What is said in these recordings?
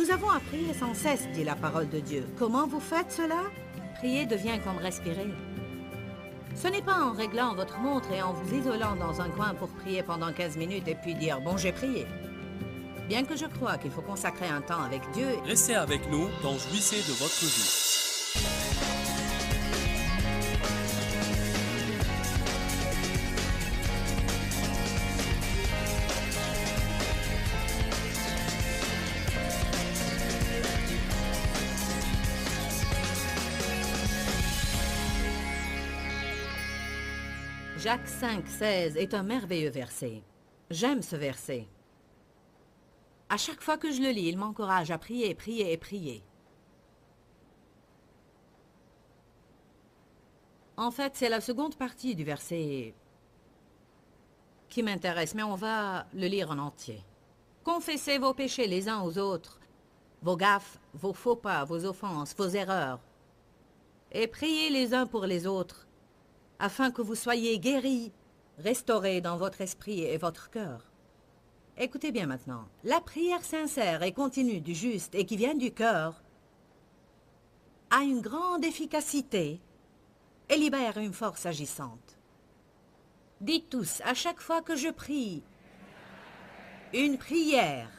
Nous avons à prier sans cesse, dit la parole de Dieu. Comment vous faites cela? Prier devient comme respirer. Ce n'est pas en réglant votre montre et en vous isolant dans un coin pour prier pendant 15 minutes et puis dire « bon, j'ai prié ». Bien que je crois qu'il faut consacrer un temps avec Dieu... Restez avec nous dans Jouissez de votre vie. Jacques 5, 16 est un merveilleux verset. J'aime ce verset. À chaque fois que je le lis, il m'encourage à prier, prier et prier. En fait, c'est la seconde partie du verset qui m'intéresse, mais on va le lire en entier. Confessez vos péchés les uns aux autres, vos gaffes, vos faux pas, vos offenses, vos erreurs, et priez les uns pour les autres, afin que vous soyez guéris, restaurés dans votre esprit et votre cœur. Écoutez bien maintenant. La prière sincère et continue du juste et qui vient du cœur a une grande efficacité et libère une force agissante. Dites tous, à chaque fois que je prie, une prière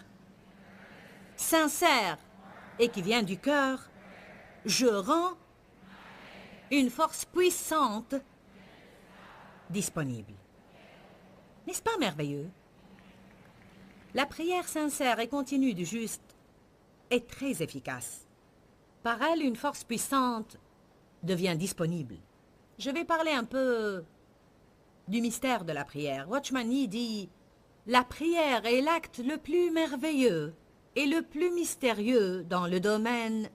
sincère et qui vient du cœur, je rends une force puissante disponible. N'est-ce pas merveilleux? La prière sincère et continue du juste est très efficace. Par elle, une force puissante devient disponible. Je vais parler un peu du mystère de la prière. Watchman Nee dit « La prière est l'acte le plus merveilleux et le plus mystérieux dans le domaine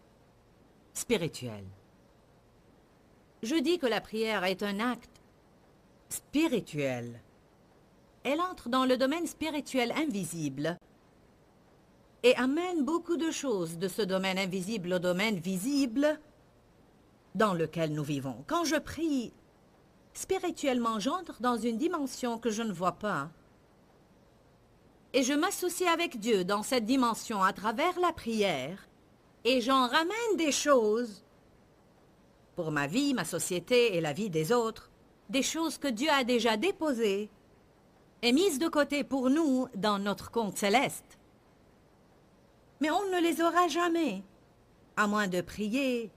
spirituel. » Je dis que la prière est un acte spirituel. Elle entre dans le domaine spirituel invisible et amène beaucoup de choses de ce domaine invisible au domaine visible dans lequel nous vivons. Quand je prie, spirituellement, j'entre dans une dimension que je ne vois pas et je m'associe avec Dieu dans cette dimension à travers la prière et j'en ramène des choses pour ma vie, ma société et la vie des autres, des choses que Dieu a déjà déposées et mises de côté pour nous dans notre compte céleste. Mais on ne les aura jamais, à moins de prier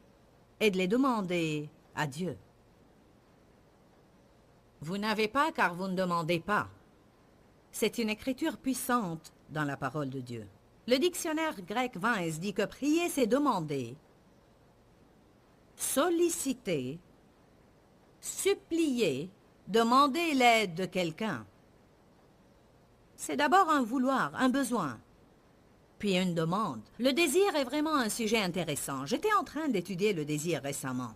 et de les demander à Dieu. Vous n'avez pas car vous ne demandez pas. C'est une écriture puissante dans la parole de Dieu. Le dictionnaire grec Vins dit que prier, c'est demander, solliciter, supplier, demander l'aide de quelqu'un. C'est d'abord un vouloir, un besoin, puis une demande. Le désir est vraiment un sujet intéressant. J'étais en train d'étudier le désir récemment.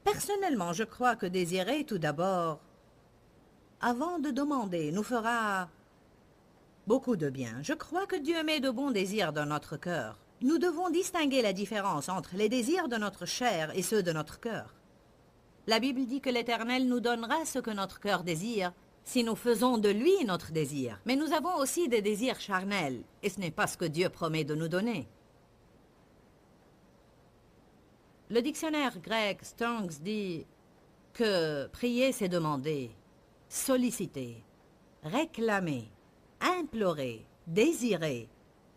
Personnellement, je crois que désirer tout d'abord, avant de demander, nous fera beaucoup de bien. Je crois que Dieu met de bons désirs dans notre cœur. Nous devons distinguer la différence entre les désirs de notre chair et ceux de notre cœur. La Bible dit que l'Éternel nous donnera ce que notre cœur désire, si nous faisons de lui notre désir. Mais nous avons aussi des désirs charnels, et ce n'est pas ce que Dieu promet de nous donner. Le dictionnaire grec Strong's dit que prier, c'est demander, solliciter, réclamer, implorer, désirer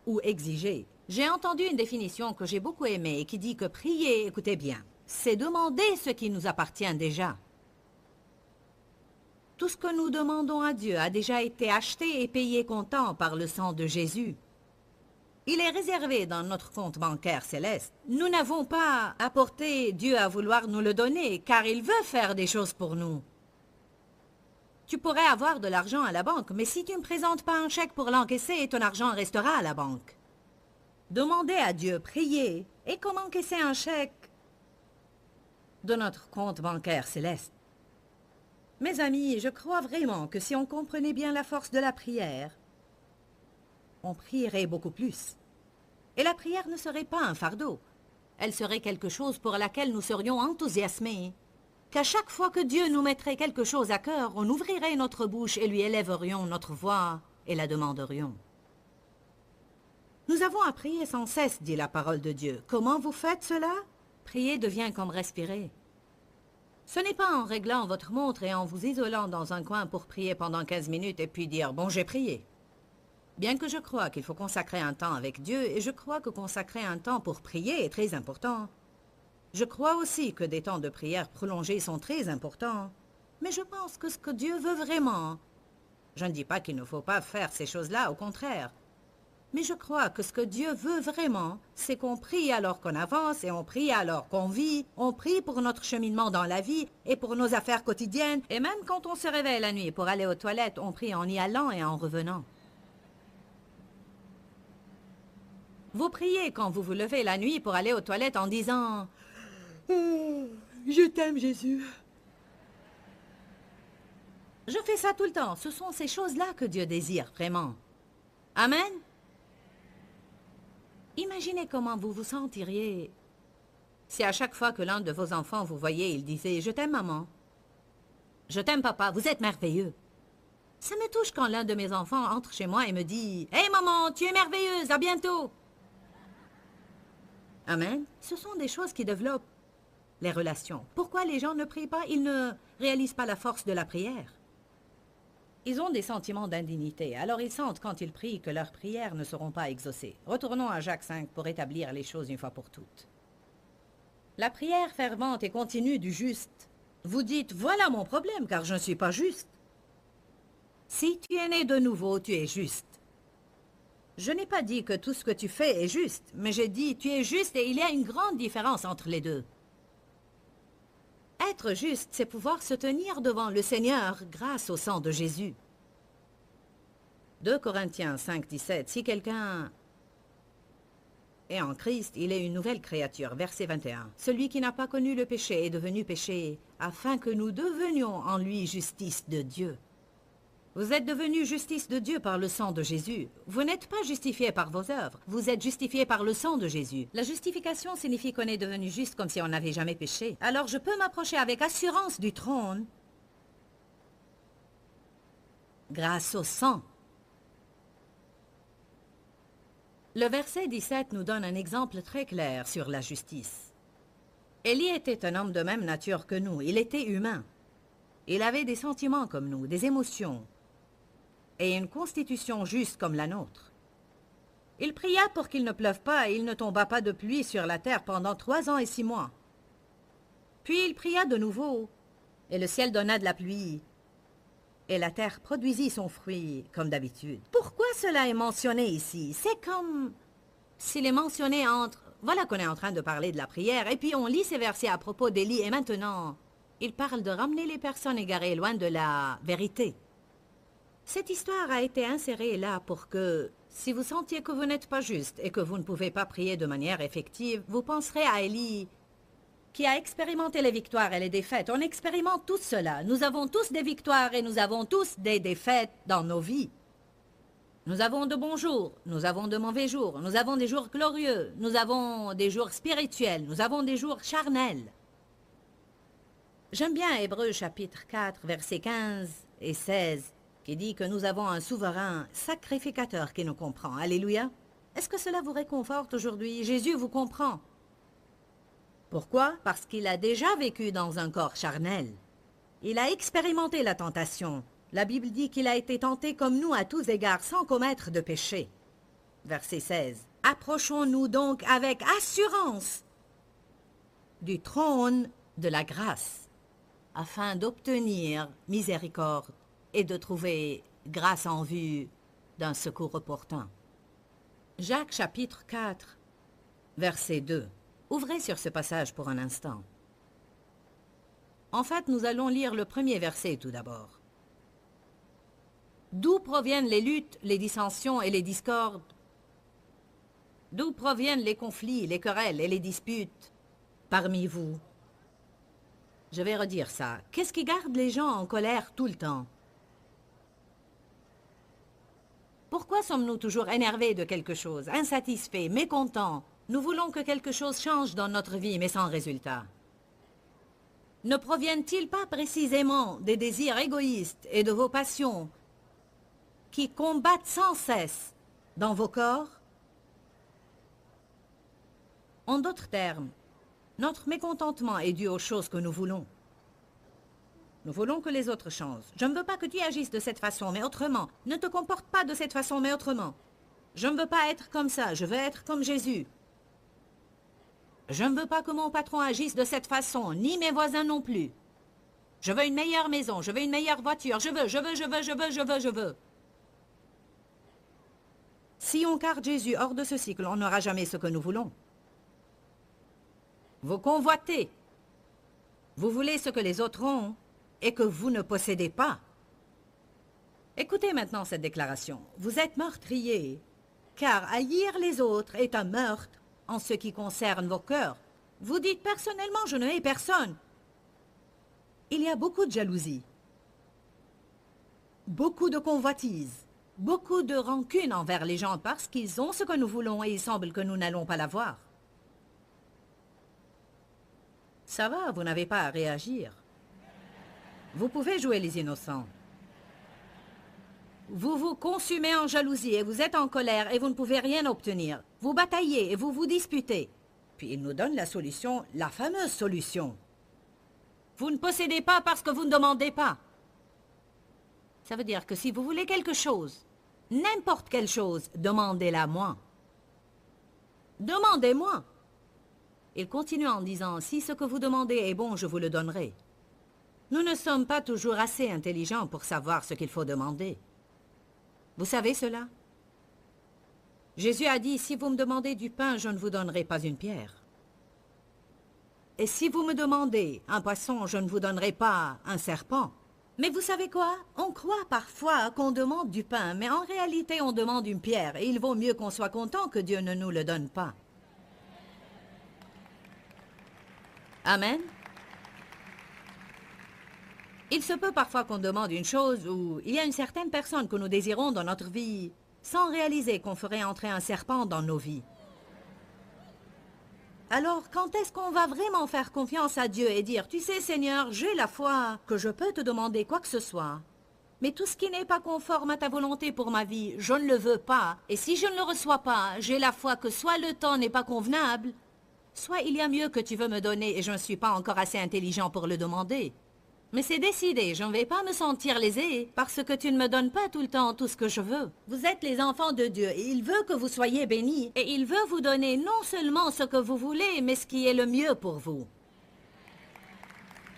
ou exiger. J'ai entendu une définition que j'ai beaucoup aimée et qui dit que prier, écoutez bien, c'est demander ce qui nous appartient déjà. Tout ce que nous demandons à Dieu a déjà été acheté et payé comptant par le sang de Jésus. Il est réservé dans notre compte bancaire céleste. Nous n'avons pas à porter Dieu à vouloir nous le donner, car il veut faire des choses pour nous. Tu pourrais avoir de l'argent à la banque, mais si tu ne présentes pas un chèque pour l'encaisser, ton argent restera à la banque. Demander à Dieu, prier, et comme encaisser un chèque de notre compte bancaire céleste. Mes amis, je crois vraiment que si on comprenait bien la force de la prière, on prierait beaucoup plus. Et la prière ne serait pas un fardeau. Elle serait quelque chose pour laquelle nous serions enthousiasmés. Qu'à chaque fois que Dieu nous mettrait quelque chose à cœur, on ouvrirait notre bouche et lui élèverions notre voix et la demanderions. Nous Nous avons à prier sans cesse, dit la parole de Dieu. Comment vous faites cela? Prier devient comme respirer. Ce n'est pas en réglant votre montre et en vous isolant dans un coin pour prier pendant 15 minutes et puis dire « bon, j'ai prié ». Bien que je crois qu'il faut consacrer un temps avec Dieu, et je crois que consacrer un temps pour prier est très important. Je crois aussi que des temps de prière prolongés sont très importants. Mais je pense que ce que Dieu veut vraiment, je ne dis pas qu'il ne faut pas faire ces choses-là, au contraire. Mais je crois que ce que Dieu veut vraiment, c'est qu'on prie alors qu'on avance et on prie alors qu'on vit. On prie pour notre cheminement dans la vie et pour nos affaires quotidiennes. Et même quand on se réveille la nuit pour aller aux toilettes, on prie en y allant et en revenant. Vous priez quand vous vous levez la nuit pour aller aux toilettes en disant « Je t'aime, Jésus ». Je fais ça tout le temps. Ce sont ces choses-là que Dieu désire vraiment. Amen. Imaginez comment vous vous sentiriez si à chaque fois que l'un de vos enfants vous voyait, il disait « Je t'aime, maman ». « Je t'aime, papa, vous êtes merveilleux ». Ça me touche quand l'un de mes enfants entre chez moi et me dit « Hey, maman, tu es merveilleuse, à bientôt ». Amen. Ce sont des choses qui développent les relations. Pourquoi les gens ne prient pas? Ils ne réalisent pas la force de la prière. Ils ont des sentiments d'indignité, alors ils sentent quand ils prient que leurs prières ne seront pas exaucées. Retournons à Jacques 5 pour établir les choses une fois pour toutes. La prière fervente et continue du juste. Vous dites, voilà mon problème, car je ne suis pas juste. Si tu es né de nouveau, tu es juste. Je n'ai pas dit que tout ce que tu fais est juste, mais j'ai dit tu es juste et il y a une grande différence entre les deux. Être juste, c'est pouvoir se tenir devant le Seigneur grâce au sang de Jésus. 2 Corinthiens 5, 17. Si quelqu'un est en Christ, il est une nouvelle créature. Verset 21. Celui qui n'a pas connu le péché est devenu péché, afin que nous devenions en lui justice de Dieu. Vous êtes devenus justice de Dieu par le sang de Jésus. Vous n'êtes pas justifiés par vos œuvres. Vous êtes justifiés par le sang de Jésus. La justification signifie qu'on est devenu juste comme si on n'avait jamais péché. Alors je peux m'approcher avec assurance du trône grâce au sang. Le verset 17 nous donne un exemple très clair sur la justice. Élie était un homme de même nature que nous. Il était humain. Il avait des sentiments comme nous, des émotions, et une constitution juste comme la nôtre. Il pria pour qu'il ne pleuve pas et il ne tomba pas de pluie sur la terre pendant 3 ans et 6 mois. Puis il pria de nouveau, et le ciel donna de la pluie, et la terre produisit son fruit comme d'habitude. Pourquoi cela est mentionné ici? C'est comme s'il est mentionné entre... Voilà qu'on est en train de parler de la prière, et puis on lit ces versets à propos d'Élie, et maintenant, il parle de ramener les personnes égarées loin de la vérité. Cette histoire a été insérée là pour que, si vous sentiez que vous n'êtes pas juste et que vous ne pouvez pas prier de manière effective, vous penserez à Élie, qui a expérimenté les victoires et les défaites. On expérimente tous cela. Nous avons tous des victoires et nous avons tous des défaites dans nos vies. Nous avons de bons jours, nous avons de mauvais jours, nous avons des jours glorieux, nous avons des jours spirituels, nous avons des jours charnels. J'aime bien Hébreux chapitre 4, versets 15 et 16, qui dit que nous avons un souverain sacrificateur qui nous comprend. Alléluia. Est-ce que cela vous réconforte aujourd'hui? Jésus vous comprend. Pourquoi? Parce qu'il a déjà vécu dans un corps charnel. Il a expérimenté la tentation. La Bible dit qu'il a été tenté comme nous à tous égards sans commettre de péché. Verset 16. Approchons-nous donc avec assurance du trône de la grâce, afin d'obtenir miséricorde et de trouver grâce en vue d'un secours opportun. Jacques chapitre 4, verset 2. Ouvrez sur ce passage pour un instant. En fait, nous allons lire le premier verset tout d'abord. D'où proviennent les luttes, les dissensions et les discordes? D'où proviennent les conflits, les querelles et les disputes parmi vous? Je vais redire ça. Qu'est-ce qui garde les gens en colère tout le temps? Pourquoi sommes-nous toujours énervés de quelque chose, insatisfaits, mécontents? Nous voulons que quelque chose change dans notre vie, mais sans résultat. Ne proviennent-ils pas précisément des désirs égoïstes et de vos passions qui combattent sans cesse dans vos corps? En d'autres termes, notre mécontentement est dû aux choses que nous voulons. Nous voulons que les autres changent. Je ne veux pas que tu agisses de cette façon, mais autrement. Ne te comporte pas de cette façon, mais autrement. Je ne veux pas être comme ça, je veux être comme Jésus. Je ne veux pas que mon patron agisse de cette façon, ni mes voisins non plus. Je veux une meilleure maison, je veux une meilleure voiture, je veux. Si on garde Jésus hors de ce cycle, on n'aura jamais ce que nous voulons. Vous convoitez. Vous voulez ce que les autres ont et que vous ne possédez pas. Écoutez maintenant cette déclaration. Vous êtes meurtrier, car haïr les autres est un meurtre en ce qui concerne vos cœurs. Vous dites personnellement, je ne hais personne. Il y a beaucoup de jalousie, beaucoup de convoitise, beaucoup de rancune envers les gens parce qu'ils ont ce que nous voulons et il semble que nous n'allons pas l'avoir. Ça va, vous n'avez pas à réagir. Vous pouvez jouer les innocents. Vous vous consumez en jalousie et vous êtes en colère et vous ne pouvez rien obtenir. Vous bataillez et vous vous disputez. Puis il nous donne la solution, la fameuse solution. Vous ne possédez pas parce que vous ne demandez pas. Ça veut dire que si vous voulez quelque chose, n'importe quelle chose, demandez-la moi. Demandez-moi. Il continue en disant, si ce que vous demandez est bon, je vous le donnerai. Nous ne sommes pas toujours assez intelligents pour savoir ce qu'il faut demander. Vous savez cela? Jésus a dit, si vous me demandez du pain, je ne vous donnerai pas une pierre. Et si vous me demandez un poisson, je ne vous donnerai pas un serpent. Mais vous savez quoi? On croit parfois qu'on demande du pain, mais en réalité on demande une pierre. Et il vaut mieux qu'on soit content que Dieu ne nous le donne pas. Amen. Il se peut parfois qu'on demande une chose ou il y a une certaine personne que nous désirons dans notre vie sans réaliser qu'on ferait entrer un serpent dans nos vies. Alors, quand est-ce qu'on va vraiment faire confiance à Dieu et dire, tu sais Seigneur, j'ai la foi que je peux te demander quoi que ce soit, mais tout ce qui n'est pas conforme à ta volonté pour ma vie, je ne le veux pas, et si je ne le reçois pas, j'ai la foi que soit le temps n'est pas convenable, soit il y a mieux que tu veux me donner et je ne suis pas encore assez intelligent pour le demander. Mais c'est décidé, je ne vais pas me sentir lésé parce que tu ne me donnes pas tout le temps tout ce que je veux. Vous êtes les enfants de Dieu et il veut que vous soyez bénis. Et il veut vous donner non seulement ce que vous voulez, mais ce qui est le mieux pour vous.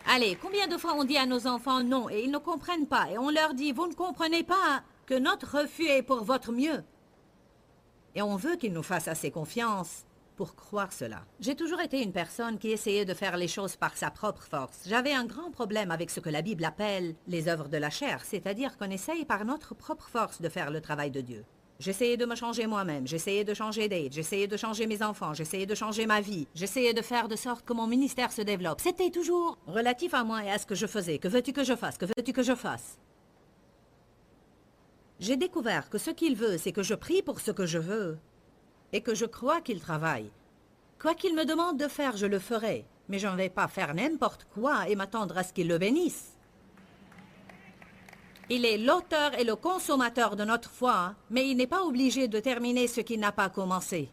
Allez, combien de fois on dit à nos enfants non et ils ne comprennent pas et on leur dit, vous ne comprenez pas que notre refus est pour votre mieux. Et on veut qu'ils nous fassent assez confiance pour croire cela. J'ai toujours été une personne qui essayait de faire les choses par sa propre force. J'avais un grand problème avec ce que la Bible appelle les œuvres de la chair, c'est-à-dire qu'on essaye par notre propre force de faire le travail de Dieu. J'essayais de me changer moi-même, j'essayais de changer Dave, j'essayais de changer mes enfants, j'essayais de changer ma vie, j'essayais de faire de sorte que mon ministère se développe. C'était toujours relatif à moi et à ce que je faisais. Que veux-tu que je fasse? Que veux-tu que je fasse? J'ai découvert que ce qu'il veut, c'est que je prie pour ce que je veux et que je crois qu'il travaille. Quoi qu'il me demande de faire, je le ferai, mais je ne vais pas faire n'importe quoi et m'attendre à ce qu'il le bénisse. Il est l'auteur et le consommateur de notre foi, mais il n'est pas obligé de terminer ce qu'il n'a pas commencé.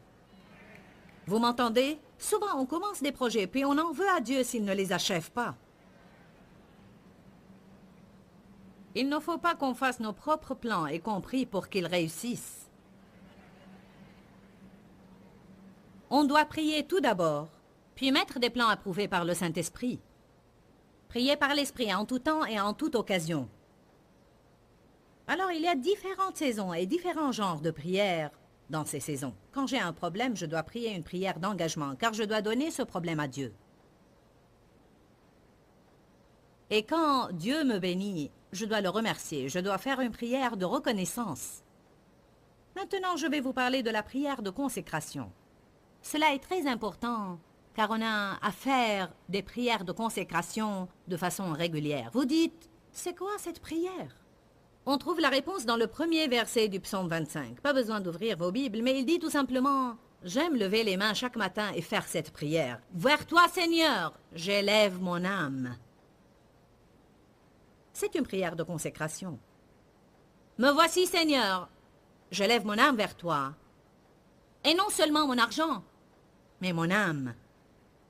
Vous m'entendez? Souvent, on commence des projets, puis on en veut à Dieu s'il ne les achève pas. Il ne faut pas qu'on fasse nos propres plans et qu'on prie pour qu'ils réussissent. On doit prier tout d'abord, puis mettre des plans approuvés par le Saint-Esprit. Prier par l'Esprit en tout temps et en toute occasion. Alors, il y a différentes saisons et différents genres de prières dans ces saisons. Quand j'ai un problème, je dois prier une prière d'engagement, car je dois donner ce problème à Dieu. Et quand Dieu me bénit, je dois le remercier. Je dois faire une prière de reconnaissance. Maintenant, je vais vous parler de la prière de consécration. Cela est très important, car on a à faire des prières de consécration de façon régulière. Vous dites, c'est quoi cette prière? On trouve la réponse dans le premier verset du psaume 25. Pas besoin d'ouvrir vos Bibles, mais il dit tout simplement, j'aime lever les mains chaque matin et faire cette prière. Vers toi, Seigneur, j'élève mon âme. C'est une prière de consécration. Me voici, Seigneur, j'élève mon âme vers toi. Et non seulement mon argent, mais mon âme.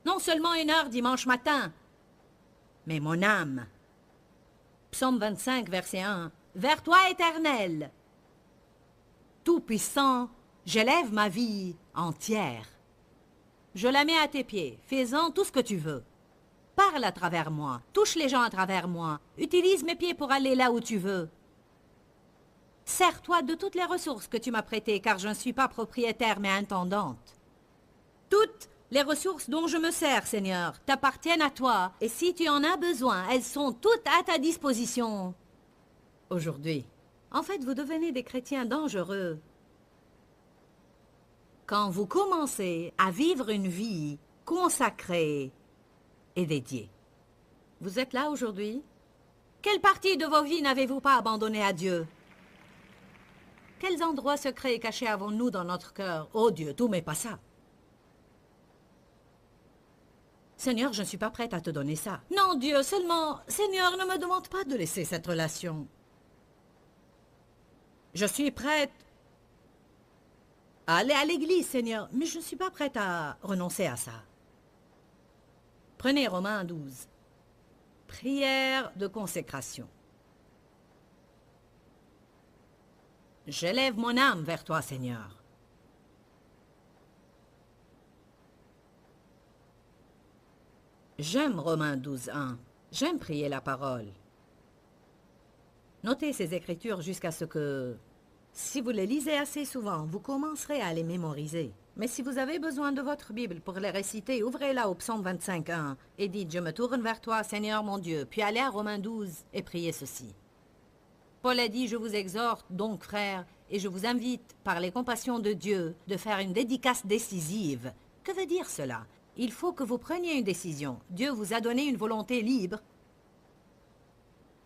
Non seulement 1 heure dimanche matin, mais mon âme. Psaume 25, verset 1. Vers toi, Éternel, Tout-Puissant, j'élève ma vie entière. Je la mets à tes pieds. Fais-en tout ce que tu veux. Parle à travers moi. Touche les gens à travers moi. Utilise mes pieds pour aller là où tu veux. Sers-toi de toutes les ressources que tu m'as prêtées, car je ne suis pas propriétaire mais intendante. Toutes les ressources dont je me sers, Seigneur, t'appartiennent à toi, et si tu en as besoin, elles sont toutes à ta disposition. Aujourd'hui, en fait, vous devenez des chrétiens dangereux quand vous commencez à vivre une vie consacrée et dédiée. Vous êtes là aujourd'hui? Quelle partie de vos vies n'avez-vous pas abandonné à Dieu? Quels endroits secrets et cachés avons-nous dans notre cœur? Oh Dieu, tout mais pas ça. Seigneur, je ne suis pas prête à te donner ça. Non, Dieu, seulement, Seigneur, ne me demande pas de laisser cette relation. Je suis prête à aller à l'église, Seigneur, mais je ne suis pas prête à renoncer à ça. Prenez Romains 12. Prière de consécration. J'élève mon âme vers toi, Seigneur. J'aime Romains 12, 1. J'aime prier la parole. Notez ces écritures jusqu'à ce que, si vous les lisez assez souvent, vous commencerez à les mémoriser. Mais si vous avez besoin de votre Bible pour les réciter, ouvrez-la au psaume 25, 1 et dites « Je me tourne vers toi, Seigneur mon Dieu », puis allez à Romains 12 et priez ceci. Paul a dit « Je vous exhorte donc, frères, et je vous invite, par les compassions de Dieu, de faire une dédicace décisive. » Que veut dire cela? Il faut que vous preniez une décision. Dieu vous a donné une volonté libre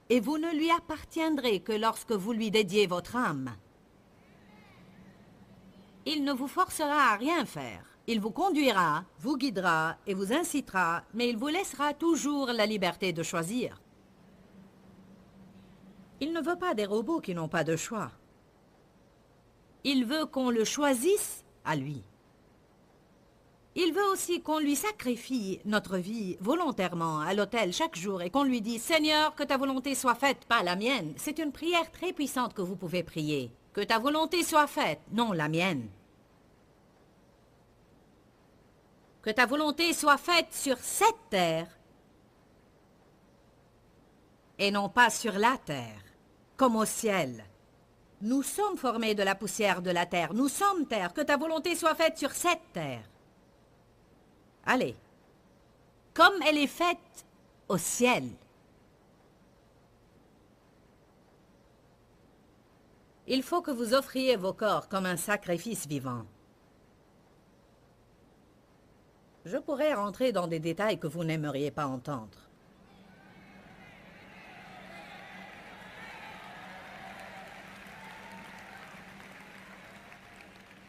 et vous ne lui appartiendrez que lorsque vous lui dédiez votre âme. Il ne vous forcera à rien faire. Il vous conduira, vous guidera et vous incitera, mais il vous laissera toujours la liberté de choisir. Il ne veut pas des robots qui n'ont pas de choix. Il veut qu'on le choisisse à lui. Il veut aussi qu'on lui sacrifie notre vie volontairement à l'autel chaque jour et qu'on lui dise « Seigneur, que ta volonté soit faite, pas la mienne ». C'est une prière très puissante que vous pouvez prier. Que ta volonté soit faite, non la mienne. Que ta volonté soit faite sur cette terre et non pas sur la terre, comme au ciel. Nous sommes formés de la poussière de la terre. Nous sommes terre. Que ta volonté soit faite sur cette terre. Allez, comme elle est faite au ciel. Il faut que vous offriez vos corps comme un sacrifice vivant. Je pourrais rentrer dans des détails que vous n'aimeriez pas entendre.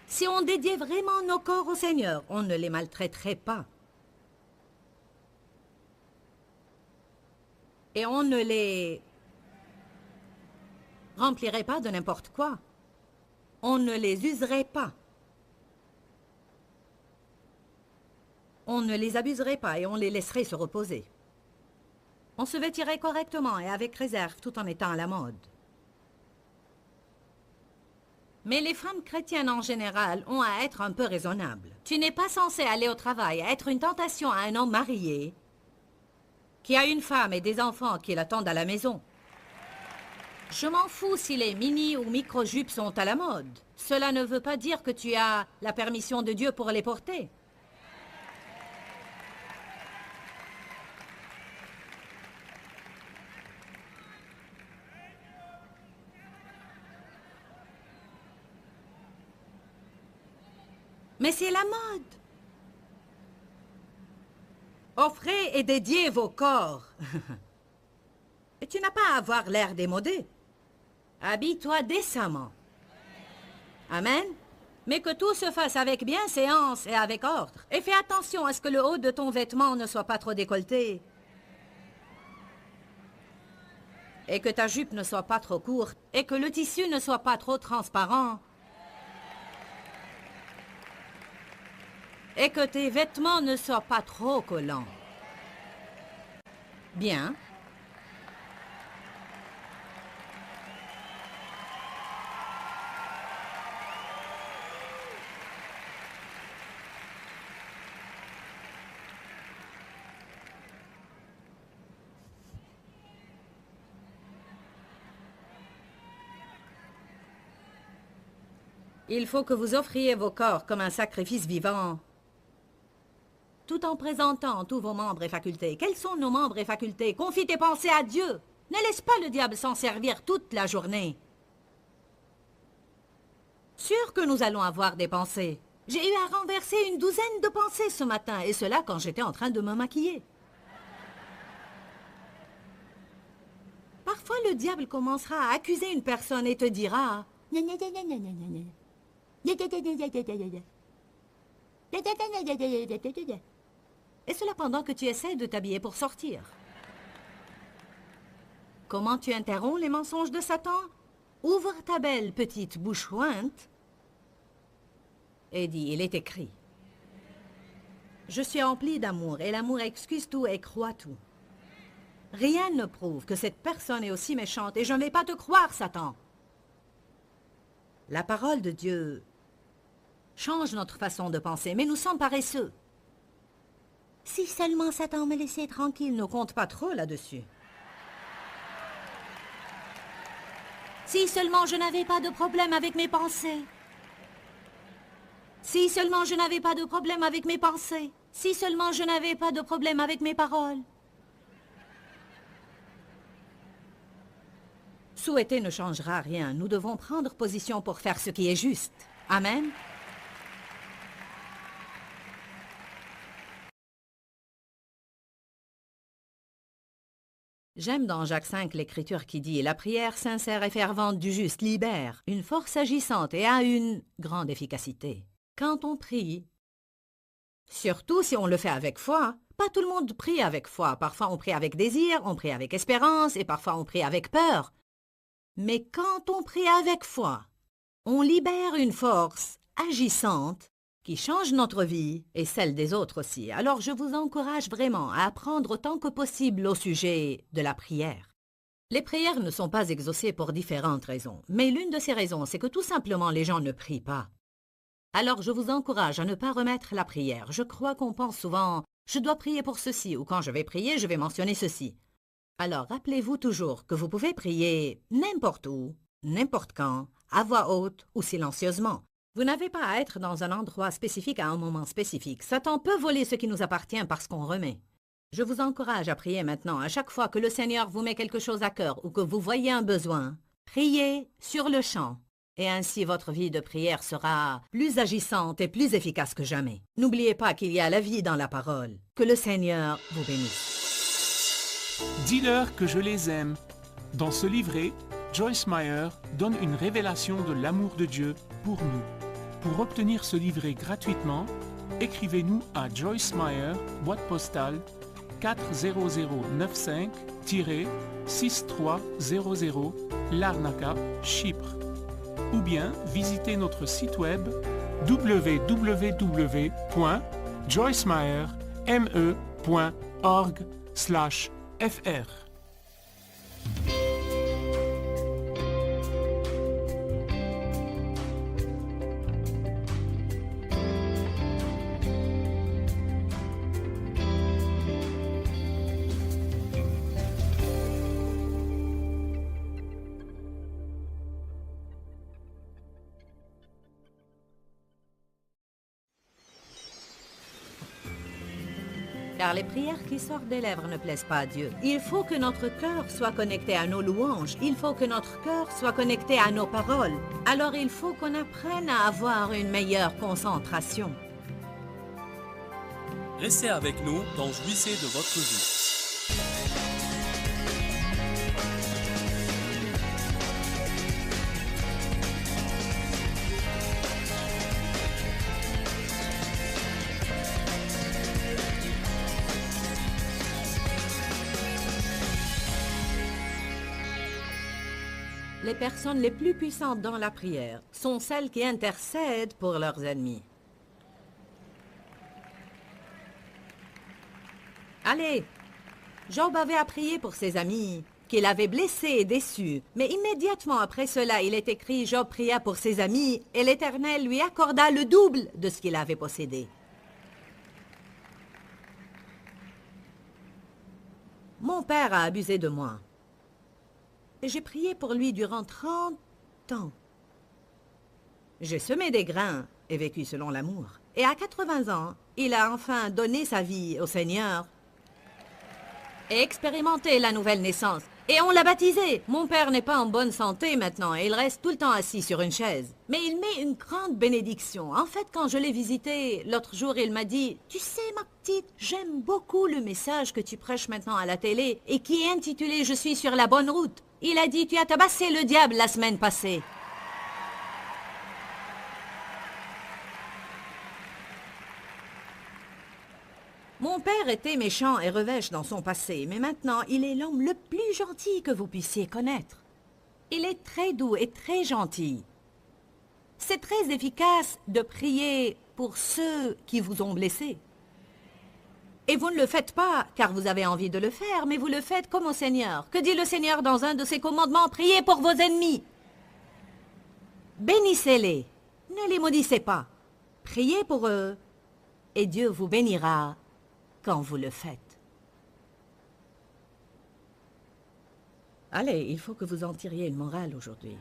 Si on dédiait vraiment nos corps au Seigneur, on ne les maltraiterait pas. Et on ne les remplirait pas de n'importe quoi. On ne les userait pas. On ne les abuserait pas et on les laisserait se reposer. On se vêtirait correctement et avec réserve tout en étant à la mode. Mais les femmes chrétiennes en général ont à être un peu raisonnables. Tu n'es pas censé aller au travail, être une tentation à un homme marié qui a une femme et des enfants qui l'attendent à la maison. Je m'en fous si les mini ou micro-jupes sont à la mode. Cela ne veut pas dire que tu as la permission de Dieu pour les porter. Mais c'est la mode. Offrez et dédiez vos corps. Et tu n'as pas à avoir l'air démodé. Habille-toi décemment. Amen. Mais que tout se fasse avec bienséance et avec ordre. Et fais attention à ce que le haut de ton vêtement ne soit pas trop décolleté. Et que ta jupe ne soit pas trop courte. Et que le tissu ne soit pas trop transparent. Et que tes vêtements ne soient pas trop collants. Bien. Il faut que vous offriez vos corps comme un sacrifice vivant, tout en présentant tous vos membres et facultés. Quels sont nos membres et facultés? Confie tes pensées à Dieu. Ne laisse pas le diable s'en servir toute la journée. Sûr que nous allons avoir des pensées. J'ai eu à renverser une douzaine de pensées ce matin, et cela quand j'étais en train de me maquiller. Parfois, le diable commencera à accuser une personne et te dira... Et cela pendant que tu essaies de t'habiller pour sortir. Comment tu interromps les mensonges de Satan? Ouvre ta belle petite bouche jointe et dis, il est écrit. Je suis empli d'amour, et l'amour excuse tout et croit tout. Rien ne prouve que cette personne est aussi méchante, et je ne vais pas te croire, Satan. La parole de Dieu change notre façon de penser, mais nous sommes paresseux. Si seulement Satan me laissait tranquille, ne compte pas trop là-dessus. Si seulement je n'avais pas de problème avec mes pensées. Si seulement je n'avais pas de problème avec mes pensées. Si seulement je n'avais pas de problème avec mes paroles. Souhaiter ne changera rien. Nous devons prendre position pour faire ce qui est juste. Amen. J'aime dans Jacques 5 l'écriture qui dit « La prière sincère et fervente du juste libère une force agissante et a une grande efficacité. » Quand on prie, surtout si on le fait avec foi, pas tout le monde prie avec foi. Parfois on prie avec désir, on prie avec espérance et parfois on prie avec peur. Mais quand on prie avec foi, on libère une force agissante qui change notre vie et celle des autres aussi. Alors je vous encourage vraiment à apprendre autant que possible au sujet de la prière. Les prières ne sont pas exaucées pour différentes raisons, mais l'une de ces raisons, c'est que tout simplement les gens ne prient pas. Alors je vous encourage à ne pas remettre la prière. Je crois qu'on pense souvent « je dois prier pour ceci » ou « quand je vais prier, je vais mentionner ceci ». Alors rappelez-vous toujours que vous pouvez prier n'importe où, n'importe quand, à voix haute ou silencieusement. Vous n'avez pas à être dans un endroit spécifique à un moment spécifique. Satan peut voler ce qui nous appartient parce qu'on remet. Je vous encourage à prier maintenant. À chaque fois que le Seigneur vous met quelque chose à cœur ou que vous voyez un besoin, priez sur le champ. Et ainsi votre vie de prière sera plus agissante et plus efficace que jamais. N'oubliez pas qu'il y a la vie dans la parole. Que le Seigneur vous bénisse. Dis-leur que je les aime. Dans ce livret, Joyce Meyer donne une révélation de l'amour de Dieu pour nous. Pour obtenir ce livret gratuitement, écrivez-nous à Joyce Meyer, boîte postale 40095-6300, Larnaca, Chypre. Ou bien visitez notre site web www.joycemeyer.org/fr. Car les prières qui sortent des lèvres ne plaisent pas à Dieu. Il faut que notre cœur soit connecté à nos louanges. Il faut que notre cœur soit connecté à nos paroles. Alors il faut qu'on apprenne à avoir une meilleure concentration. Restez avec nous dans Jouissez de votre vie. Les personnes les plus puissantes dans la prière sont celles qui intercèdent pour leurs ennemis. Allez, Job avait à prier pour ses amis, qu'il avait blessés et déçus. Mais immédiatement après cela, il est écrit, Job pria pour ses amis, et l'Éternel lui accorda le double de ce qu'il avait possédé. Mon père a abusé de moi. J'ai prié pour lui durant 30 ans. J'ai semé des grains et vécu selon l'amour. Et à 80 ans, il a enfin donné sa vie au Seigneur et expérimenté la nouvelle naissance. Et on l'a baptisé. Mon père n'est pas en bonne santé maintenant et il reste tout le temps assis sur une chaise. Mais il met une grande bénédiction. En fait, quand je l'ai visité l'autre jour, il m'a dit « Tu sais, ma petite, j'aime beaucoup le message que tu prêches maintenant à la télé et qui est intitulé « Je suis sur la bonne route ». Il a dit « Tu as tabassé le diable la semaine passée ». Mon père était méchant et revêche dans son passé, mais maintenant, il est l'homme le plus gentil que vous puissiez connaître. Il est très doux et très gentil. C'est très efficace de prier pour ceux qui vous ont blessé. Et vous ne le faites pas car vous avez envie de le faire, mais vous le faites comme au Seigneur. Que dit le Seigneur dans un de ses commandements? Priez pour vos ennemis. Bénissez-les, ne les maudissez pas. Priez pour eux et Dieu vous bénira quand vous le faites. Allez, il faut que vous en tiriez une morale aujourd'hui.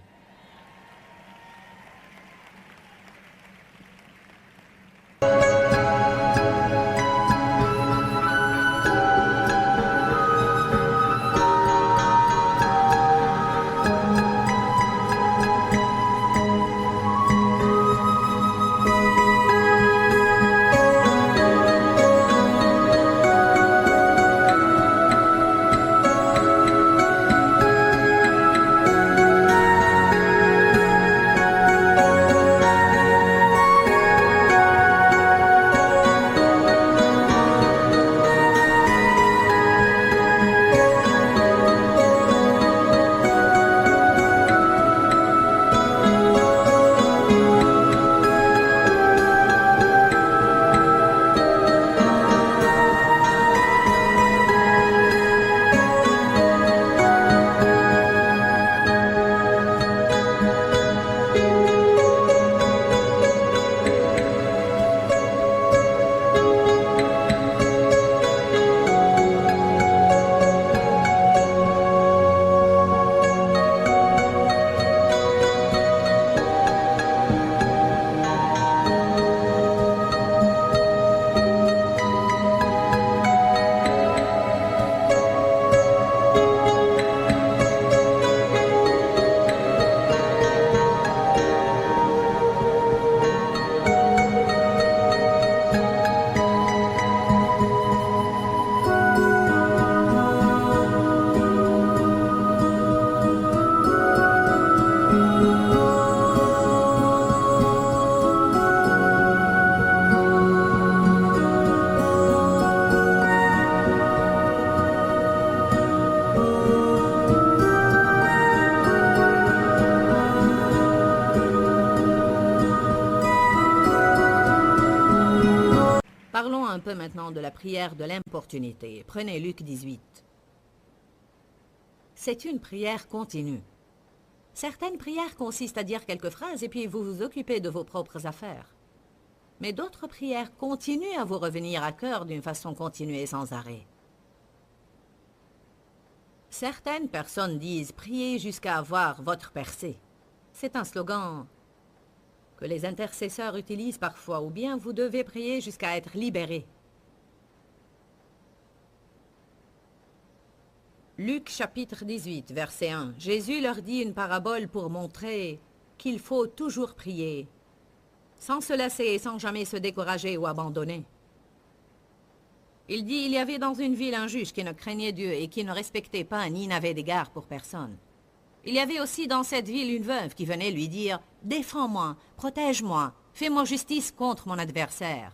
Parlons un peu maintenant de la prière de l'importunité. Prenez Luc 18. C'est une prière continue. Certaines prières consistent à dire quelques phrases et puis vous vous occupez de vos propres affaires. Mais d'autres prières continuent à vous revenir à cœur d'une façon continue et sans arrêt. Certaines personnes disent « Priez jusqu'à avoir votre percée ». C'est un slogan que les intercesseurs utilisent parfois, ou bien vous devez prier jusqu'à être libéré. Luc chapitre 18, verset 1. Jésus leur dit une parabole pour montrer qu'il faut toujours prier, sans se lasser et sans jamais se décourager ou abandonner. Il dit, il y avait dans une ville un juge qui ne craignait Dieu et qui ne respectait pas ni n'avait d'égard pour personne. Il y avait aussi dans cette ville une veuve qui venait lui dire « Défends-moi, protège-moi, fais-moi justice contre mon adversaire. »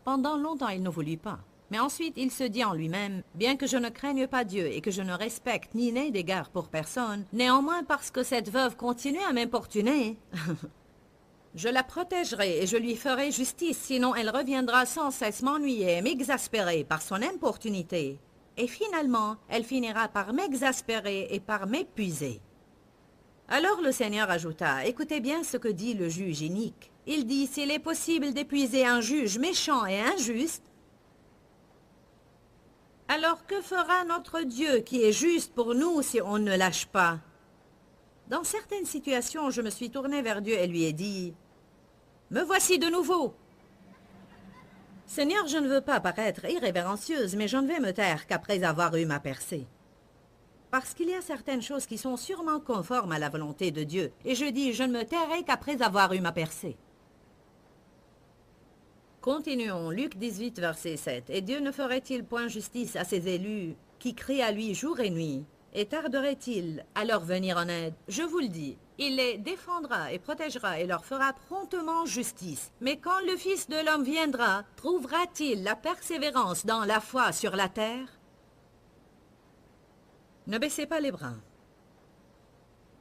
Pendant longtemps, il ne voulut pas. Mais ensuite, il se dit en lui-même « Bien que je ne craigne pas Dieu et que je ne respecte ni n'ai d'égard pour personne, néanmoins parce que cette veuve continue à m'importuner, Je la protégerai et je lui ferai justice, sinon elle reviendra sans cesse m'ennuyer et m'exaspérer par son importunité. Et finalement, elle finira par m'exaspérer et par m'épuiser. » Alors le Seigneur ajouta, « Écoutez bien ce que dit le juge inique. Il dit, s'il est possible d'épuiser un juge méchant et injuste, alors que fera notre Dieu qui est juste pour nous si on ne lâche pas? » Dans certaines situations, je me suis tournée vers Dieu et lui ai dit, « Me voici de nouveau. Seigneur, je ne veux pas paraître irrévérencieuse, mais je ne vais me taire qu'après avoir eu ma percée. Parce qu'il y a certaines choses qui sont sûrement conformes à la volonté de Dieu, et je dis, je ne me tairai qu'après avoir eu ma percée. » Continuons, Luc 18, verset 7. « Et Dieu ne ferait-il point justice à ses élus qui crient à lui jour et nuit? Et tarderait-il à leur venir en aide? Je vous le dis, il les défendra et protégera et leur fera promptement justice. Mais quand le Fils de l'homme viendra, trouvera-t-il la persévérance dans la foi sur la terre? » Ne baissez pas les bras.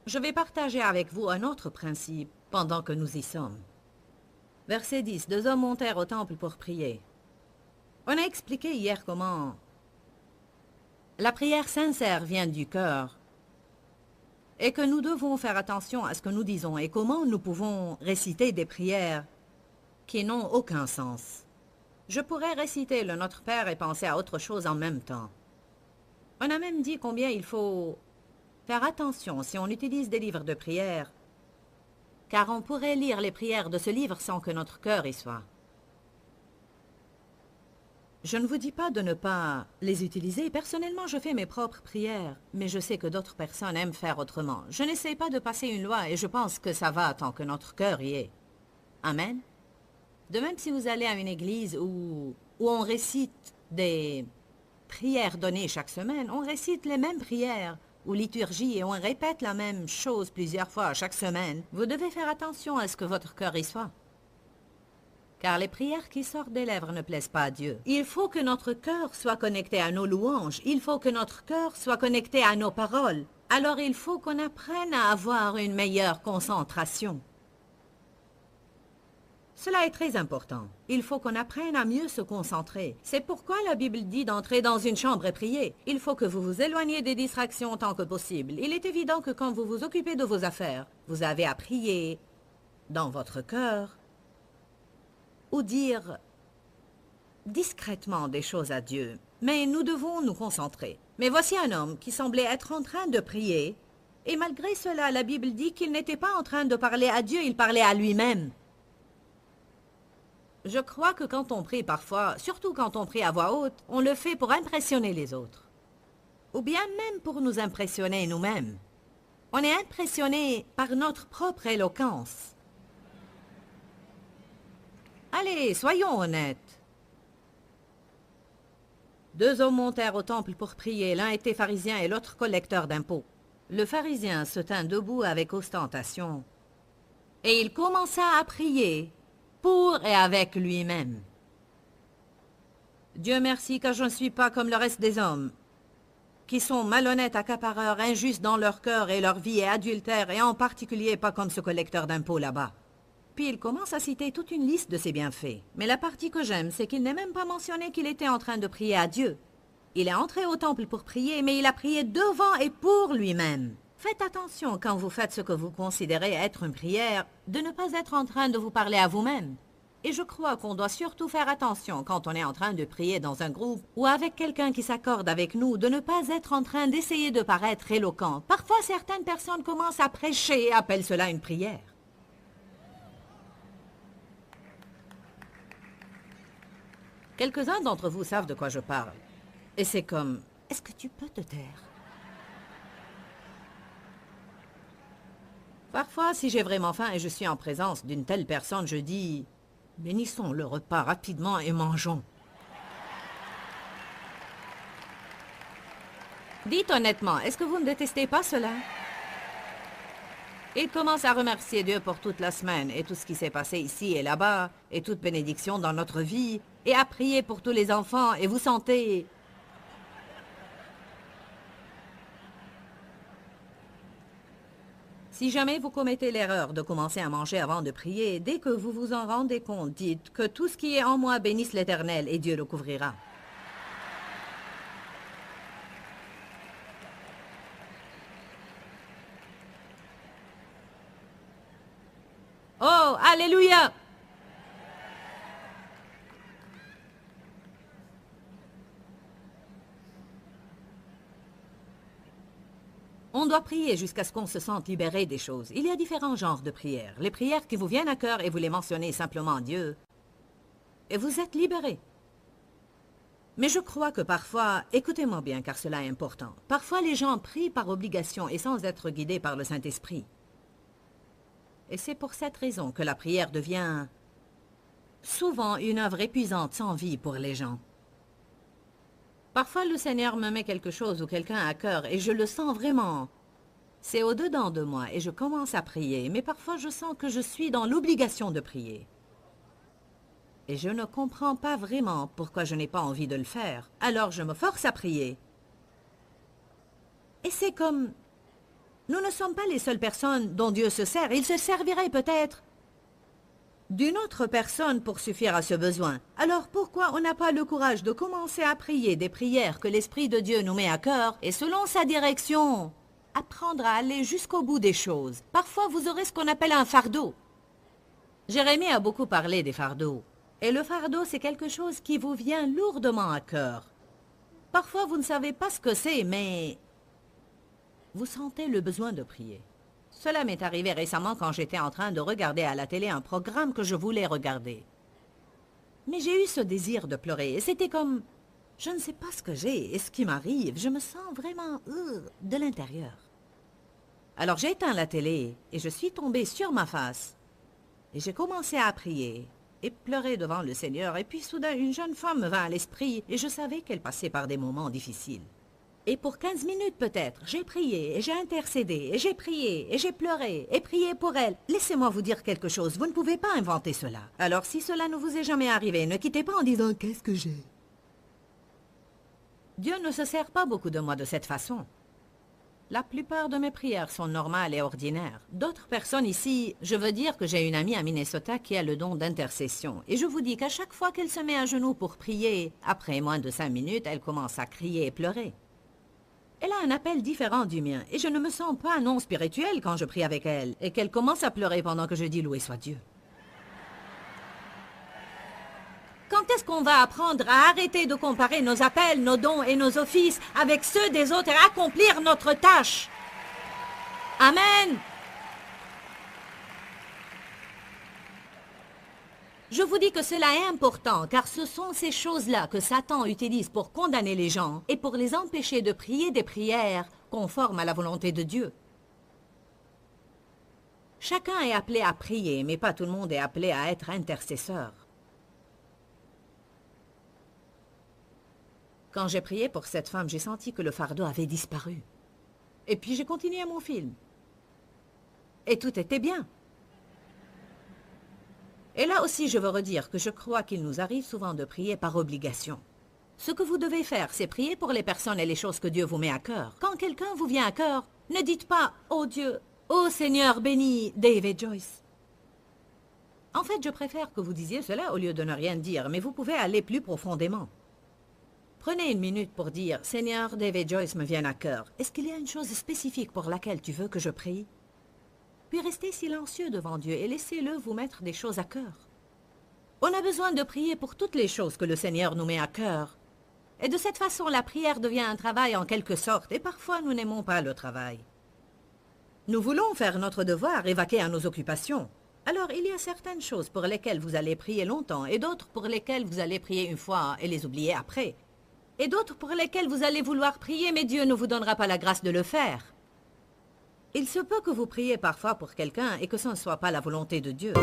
Je vais partager avec vous un autre principe pendant que nous y sommes. Verset 10. 2 hommes montèrent au temple pour prier. On a expliqué hier comment la prière sincère vient du cœur et que nous devons faire attention à ce que nous disons et comment nous pouvons réciter des prières qui n'ont aucun sens. Je pourrais réciter le Notre Père et penser à autre chose en même temps. On a même dit combien il faut faire attention si on utilise des livres de prière, car on pourrait lire les prières de ce livre sans que notre cœur y soit. Je ne vous dis pas de ne pas les utiliser. Personnellement, je fais mes propres prières, mais je sais que d'autres personnes aiment faire autrement. Je n'essaie pas de passer une loi et je pense que ça va tant que notre cœur y est. Amen. De même, si vous allez à une église où on récite des prières données chaque semaine, on récite les mêmes prières ou liturgies et on répète la même chose plusieurs fois chaque semaine, vous devez faire attention à ce que votre cœur y soit. Car les prières qui sortent des lèvres ne plaisent pas à Dieu. Il faut que notre cœur soit connecté à nos louanges. Il faut que notre cœur soit connecté à nos paroles. Alors il faut qu'on apprenne à avoir une meilleure concentration. Cela est très important. Il faut qu'on apprenne à mieux se concentrer. C'est pourquoi la Bible dit d'entrer dans une chambre et prier. Il faut que vous vous éloigniez des distractions tant que possible. Il est évident que quand vous vous occupez de vos affaires, vous avez à prier dans votre cœur ou dire discrètement des choses à Dieu. Mais nous devons nous concentrer. Mais voici un homme qui semblait être en train de prier, et malgré cela, la Bible dit qu'il n'était pas en train de parler à Dieu, il parlait à lui-même. Je crois que quand on prie parfois, surtout quand on prie à voix haute, on le fait pour impressionner les autres. Ou bien même pour nous impressionner nous-mêmes. On est impressionné par notre propre éloquence. Allez, soyons honnêtes. 2 hommes montèrent au temple pour prier. L'un était pharisien et l'autre collecteur d'impôts. Le pharisien se tint debout avec ostentation. Et il commença à prier pour et avec lui-même. Dieu merci, car je ne suis pas comme le reste des hommes, qui sont malhonnêtes, accapareurs, injustes dans leur cœur et leur vie est adultère, et en particulier pas comme ce collecteur d'impôts là-bas. Puis il commence à citer toute une liste de ses bienfaits. Mais la partie que j'aime, c'est qu'il n'est même pas mentionné qu'il était en train de prier à Dieu. Il est entré au temple pour prier, mais il a prié devant et pour lui-même. Faites attention quand vous faites ce que vous considérez être une prière, de ne pas être en train de vous parler à vous-même. Et je crois qu'on doit surtout faire attention quand on est en train de prier dans un groupe ou avec quelqu'un qui s'accorde avec nous, de ne pas être en train d'essayer de paraître éloquent. Parfois, certaines personnes commencent à prêcher et appellent cela une prière. Quelques-uns d'entre vous savent de quoi je parle. Et c'est comme, est-ce que tu peux te taire? Parfois, si j'ai vraiment faim et je suis en présence d'une telle personne, je dis, bénissons le repas rapidement et mangeons. Dites honnêtement, est-ce que vous ne détestez pas cela? Il commence à remercier Dieu pour toute la semaine et tout ce qui s'est passé ici et là-bas, et toute bénédiction dans notre vie, et à prier pour tous les enfants, et vous sentez... Si jamais vous commettez l'erreur de commencer à manger avant de prier, dès que vous vous en rendez compte, dites que tout ce qui est en moi bénisse l'Éternel et Dieu le couvrira. Oh, alléluia! On doit prier jusqu'à ce qu'on se sente libéré des choses. Il y a différents genres de prières. Les prières qui vous viennent à cœur et vous les mentionnez simplement à Dieu. Et vous êtes libéré. Mais je crois que parfois, écoutez-moi bien car cela est important, parfois les gens prient par obligation et sans être guidés par le Saint-Esprit. Et c'est pour cette raison que la prière devient souvent une œuvre épuisante sans vie pour les gens. Parfois, le Seigneur me met quelque chose ou quelqu'un à cœur et je le sens vraiment. C'est au-dedans de moi et je commence à prier, mais parfois je sens que je suis dans l'obligation de prier. Et je ne comprends pas vraiment pourquoi je n'ai pas envie de le faire. Alors je me force à prier. Et c'est comme... Nous ne sommes pas les seules personnes dont Dieu se sert. Il se servirait peut-être d'une autre personne pour suffire à ce besoin. Alors pourquoi on n'a pas le courage de commencer à prier des prières que l'Esprit de Dieu nous met à cœur et selon sa direction, apprendre à aller jusqu'au bout des choses. Parfois vous aurez ce qu'on appelle un fardeau. Jérémie a beaucoup parlé des fardeaux. Et le fardeau, c'est quelque chose qui vous vient lourdement à cœur. Parfois, vous ne savez pas ce que c'est, mais vous sentez le besoin de prier. Cela m'est arrivé récemment quand j'étais en train de regarder à la télé un programme que je voulais regarder. Mais j'ai eu ce désir de pleurer, et c'était comme... Je ne sais pas ce que j'ai et ce qui m'arrive. Je me sens vraiment de l'intérieur. Alors j'ai éteint la télé, et je suis tombée sur ma face. Et j'ai commencé à prier. Et pleurer devant le Seigneur, et puis soudain une jeune femme me vint à l'esprit, et je savais qu'elle passait par des moments difficiles. Et pour 15 minutes peut-être, j'ai prié, et j'ai intercédé, et j'ai prié, et j'ai pleuré, et prié pour elle. Laissez-moi vous dire quelque chose, vous ne pouvez pas inventer cela. Alors si cela ne vous est jamais arrivé, ne quittez pas en disant « Qu'est-ce que j'ai ?» Dieu ne se sert pas beaucoup de moi de cette façon. La plupart de mes prières sont normales et ordinaires. D'autres personnes ici, je veux dire que j'ai une amie à Minnesota qui a le don d'intercession. Et je vous dis qu'à chaque fois qu'elle se met à genoux pour prier, après moins de 5 minutes, elle commence à crier et pleurer. Elle a un appel différent du mien, et je ne me sens pas non spirituelle quand je prie avec elle, et qu'elle commence à pleurer pendant que je dis loué soit Dieu. Quand est-ce qu'on va apprendre à arrêter de comparer nos appels, nos dons et nos offices avec ceux des autres et accomplir notre tâche? Amen. Je vous dis que cela est important, car ce sont ces choses-là que Satan utilise pour condamner les gens et pour les empêcher de prier des prières conformes à la volonté de Dieu. Chacun est appelé à prier, mais pas tout le monde est appelé à être intercesseur. Quand j'ai prié pour cette femme, j'ai senti que le fardeau avait disparu. Et puis j'ai continué mon film. Et tout était bien. Et là aussi, je veux redire que je crois qu'il nous arrive souvent de prier par obligation. Ce que vous devez faire, c'est prier pour les personnes et les choses que Dieu vous met à cœur. Quand quelqu'un vous vient à cœur, ne dites pas « Oh Dieu, oh Seigneur, bénis David Joyce ». En fait, je préfère que vous disiez cela au lieu de ne rien dire, mais vous pouvez aller plus profondément. Prenez une minute pour dire « Seigneur, David Joyce me vient à cœur. Est-ce qu'il y a une chose spécifique pour laquelle tu veux que je prie ?» Puis restez silencieux devant Dieu et laissez-le vous mettre des choses à cœur. On a besoin de prier pour toutes les choses que le Seigneur nous met à cœur. Et de cette façon, la prière devient un travail en quelque sorte, et parfois nous n'aimons pas le travail. Nous voulons faire notre devoir et vaquer à nos occupations. Alors il y a certaines choses pour lesquelles vous allez prier longtemps, et d'autres pour lesquelles vous allez prier une fois et les oublier après. Et d'autres pour lesquelles vous allez vouloir prier, mais Dieu ne vous donnera pas la grâce de le faire. Il se peut que vous priez parfois pour quelqu'un et que ce ne soit pas la volonté de Dieu.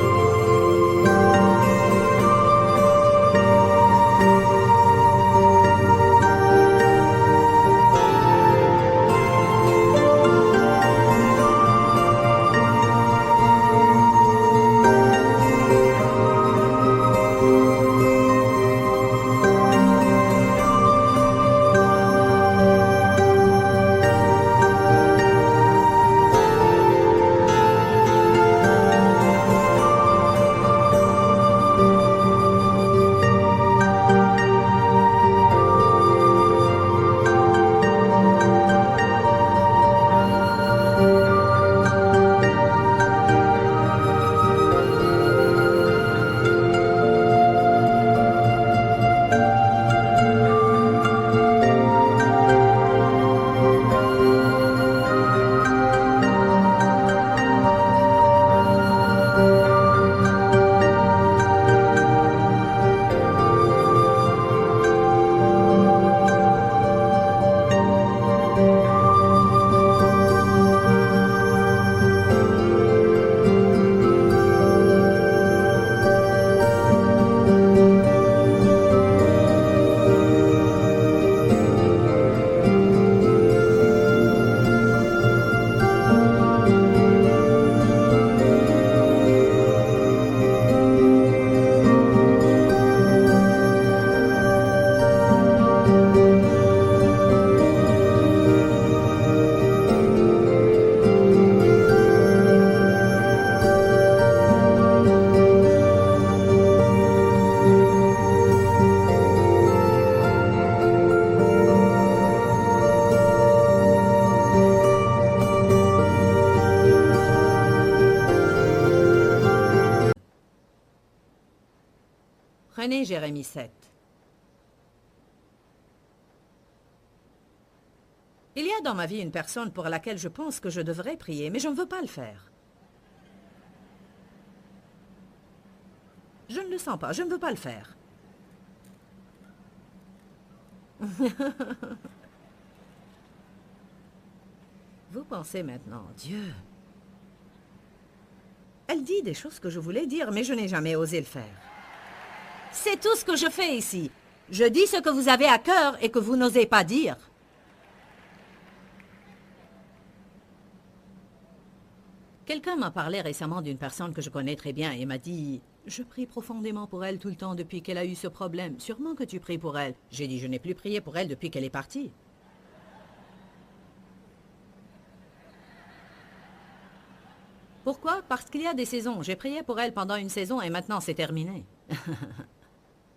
Prenez Jérémie 7. Il y a dans ma vie une personne pour laquelle je pense que je devrais prier, mais je ne veux pas le faire. Je ne le sens pas, je ne veux pas le faire. Vous pensez maintenant, Dieu. Elle dit des choses que je voulais dire, mais je n'ai jamais osé le faire. C'est tout ce que je fais ici. Je dis ce que vous avez à cœur et que vous n'osez pas dire. Quelqu'un m'a parlé récemment d'une personne que je connais très bien et m'a dit « Je prie profondément pour elle tout le temps depuis qu'elle a eu ce problème. Sûrement que tu pries pour elle. » J'ai dit « Je n'ai plus prié pour elle depuis qu'elle est partie. » Pourquoi? Parce qu'il y a des saisons. J'ai prié pour elle pendant une saison et maintenant c'est terminé.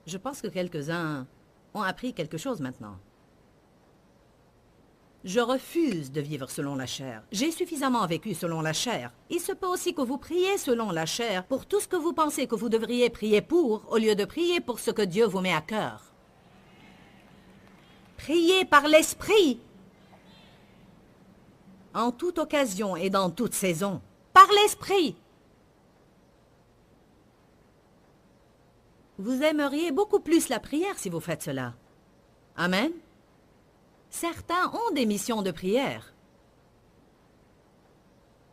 Je pense que quelques-uns ont appris quelque chose maintenant. Je refuse de vivre selon la chair. J'ai suffisamment vécu selon la chair. Il se peut aussi que vous priez selon la chair pour tout ce que vous pensez que vous devriez prier pour, au lieu de prier pour ce que Dieu vous met à cœur. Priez par l'Esprit. En toute occasion et dans toute saison. Par l'Esprit. Vous aimeriez beaucoup plus la prière si vous faites cela. Amen. Certains ont des missions de prière.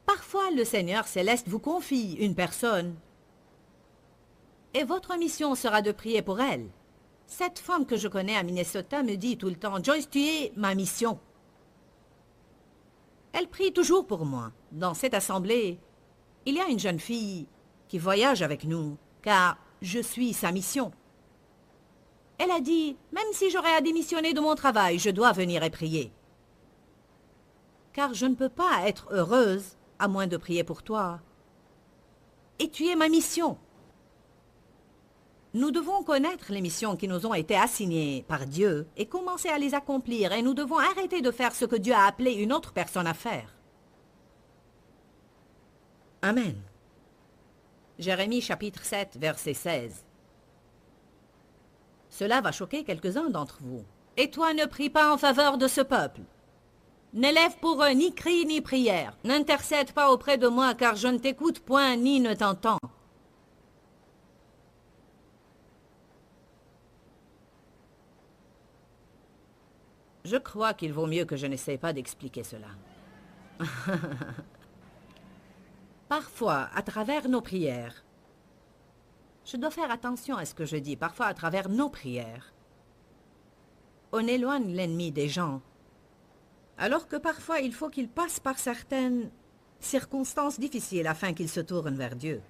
Parfois, le Seigneur céleste vous confie une personne et votre mission sera de prier pour elle. Cette femme que je connais à Minnesota me dit tout le temps « Joyce, tu es ma mission. » Elle prie toujours pour moi. Dans cette assemblée, il y a une jeune fille qui voyage avec nous, car je suis sa mission. Elle a dit, même si j'aurais à démissionner de mon travail, je dois venir et prier. Car je ne peux pas être heureuse à moins de prier pour toi. Et tu es ma mission. Nous devons connaître les missions qui nous ont été assignées par Dieu et commencer à les accomplir. Et nous devons arrêter de faire ce que Dieu a appelé une autre personne à faire. Amen. Jérémie chapitre 7, verset 16. Cela va choquer quelques-uns d'entre vous. Et toi ne prie pas en faveur de ce peuple. N'élève pour eux ni cri ni prière. N'intercède pas auprès de moi, car je ne t'écoute point ni ne t'entends. Je crois qu'il vaut mieux que je n'essaie pas d'expliquer cela. Parfois, à travers nos prières, je dois faire attention à ce que je dis, parfois à travers nos prières, on éloigne l'ennemi des gens, alors que parfois il faut qu'il passe par certaines circonstances difficiles afin qu'il se tourne vers Dieu.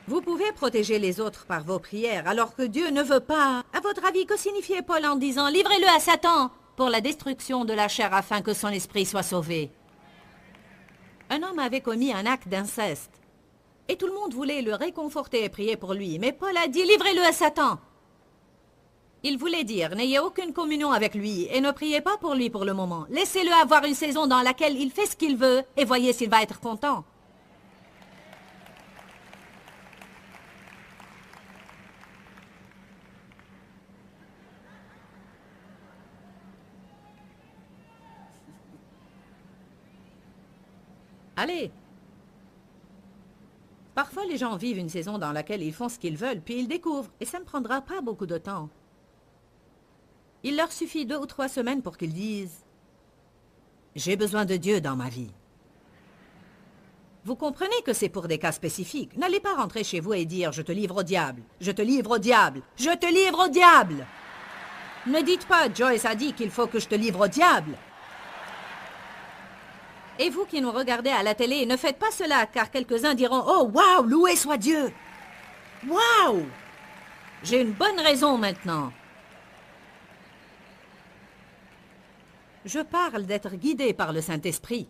Vous pouvez protéger les autres par vos prières, alors que Dieu ne veut pas. À votre avis, que signifiait Paul en disant « Livrez-le à Satan pour la destruction de la chair afin que son esprit soit sauvé ». Un homme avait commis un acte d'inceste. Et tout le monde voulait le réconforter et prier pour lui. Mais Paul a dit, livrez-le à Satan. Il voulait dire, n'ayez aucune communion avec lui et ne priez pas pour lui pour le moment. Laissez-le avoir une saison dans laquelle il fait ce qu'il veut et voyez s'il va être content. Allez. Parfois, les gens vivent une saison dans laquelle ils font ce qu'ils veulent, puis ils découvrent, et ça ne prendra pas beaucoup de temps. Il leur suffit 2 ou 3 semaines pour qu'ils disent « J'ai besoin de Dieu dans ma vie ». Vous comprenez que c'est pour des cas spécifiques. N'allez pas rentrer chez vous et dire « Je te livre au diable, je te livre au diable, je te livre au diable ». Ne dites pas « Joyce a dit qu'il faut que je te livre au diable ». Et vous qui nous regardez à la télé, ne faites pas cela, car quelques-uns diront « Oh, waouh, loué soit Dieu !»« Waouh ! J'ai une bonne raison maintenant. » Je parle d'être guidé par le Saint-Esprit.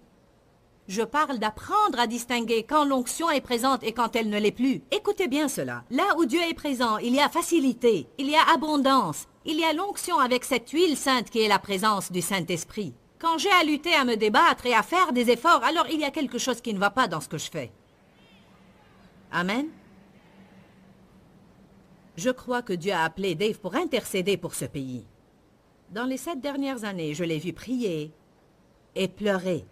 Je parle d'apprendre à distinguer quand l'onction est présente et quand elle ne l'est plus. Écoutez bien cela. Là où Dieu est présent, il y a facilité, il y a abondance, il y a l'onction avec cette huile sainte qui est la présence du Saint-Esprit. Quand j'ai à lutter, à me débattre et à faire des efforts, alors il y a quelque chose qui ne va pas dans ce que je fais. Amen. Je crois que Dieu a appelé Dave pour intercéder pour ce pays. Dans les 7 dernières années, je l'ai vu prier et pleurer.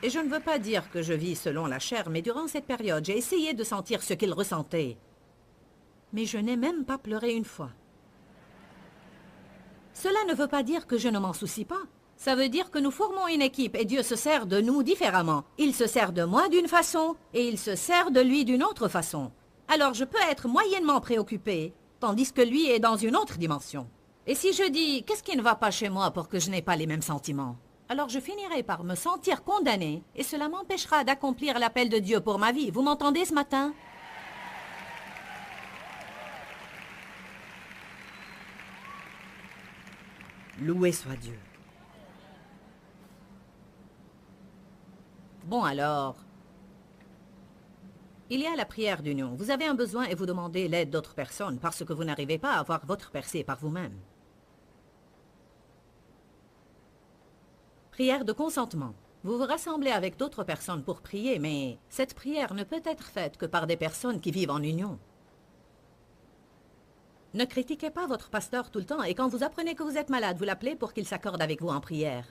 Et je ne veux pas dire que je vis selon la chair, mais durant cette période, j'ai essayé de sentir ce qu'il ressentait. Mais je n'ai même pas pleuré une fois. Cela ne veut pas dire que je ne m'en soucie pas. Ça veut dire que nous formons une équipe et Dieu se sert de nous différemment. Il se sert de moi d'une façon et il se sert de lui d'une autre façon. Alors je peux être moyennement préoccupée, tandis que lui est dans une autre dimension. Et si je dis « qu'est-ce qui ne va pas chez moi pour que je n'ai pas les mêmes sentiments ?» alors je finirai par me sentir condamnée et cela m'empêchera d'accomplir l'appel de Dieu pour ma vie. Vous m'entendez ce matin? Loué soit Dieu. Bon alors, il y a la prière d'union. Vous avez un besoin et vous demandez l'aide d'autres personnes parce que vous n'arrivez pas à avoir votre percée par vous-même. Prière de consentement. Vous vous rassemblez avec d'autres personnes pour prier, mais cette prière ne peut être faite que par des personnes qui vivent en union. Ne critiquez pas votre pasteur tout le temps et quand vous apprenez que vous êtes malade, vous l'appelez pour qu'il s'accorde avec vous en prière.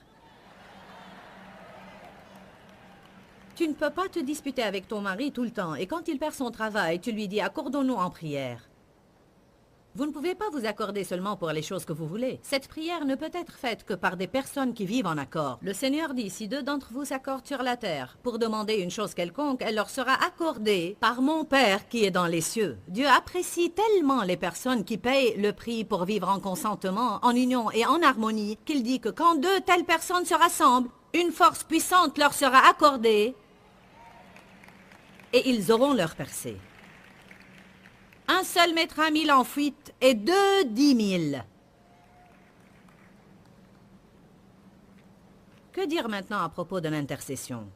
Tu ne peux pas te disputer avec ton mari tout le temps et quand il perd son travail, tu lui dis « accordons-nous en prière ». Vous ne pouvez pas vous accorder seulement pour les choses que vous voulez. Cette prière ne peut être faite que par des personnes qui vivent en accord. Le Seigneur dit, si 2 d'entre vous s'accordent sur la terre pour demander une chose quelconque, elle leur sera accordée par mon Père qui est dans les cieux. Dieu apprécie tellement les personnes qui payent le prix pour vivre en consentement, en union et en harmonie, qu'il dit que quand 2 telles personnes se rassemblent, une force puissante leur sera accordée et ils auront leur percée. 1 seul mettra 1000 en fuite et 2 10 000. Que dire maintenant à propos de l'intercession?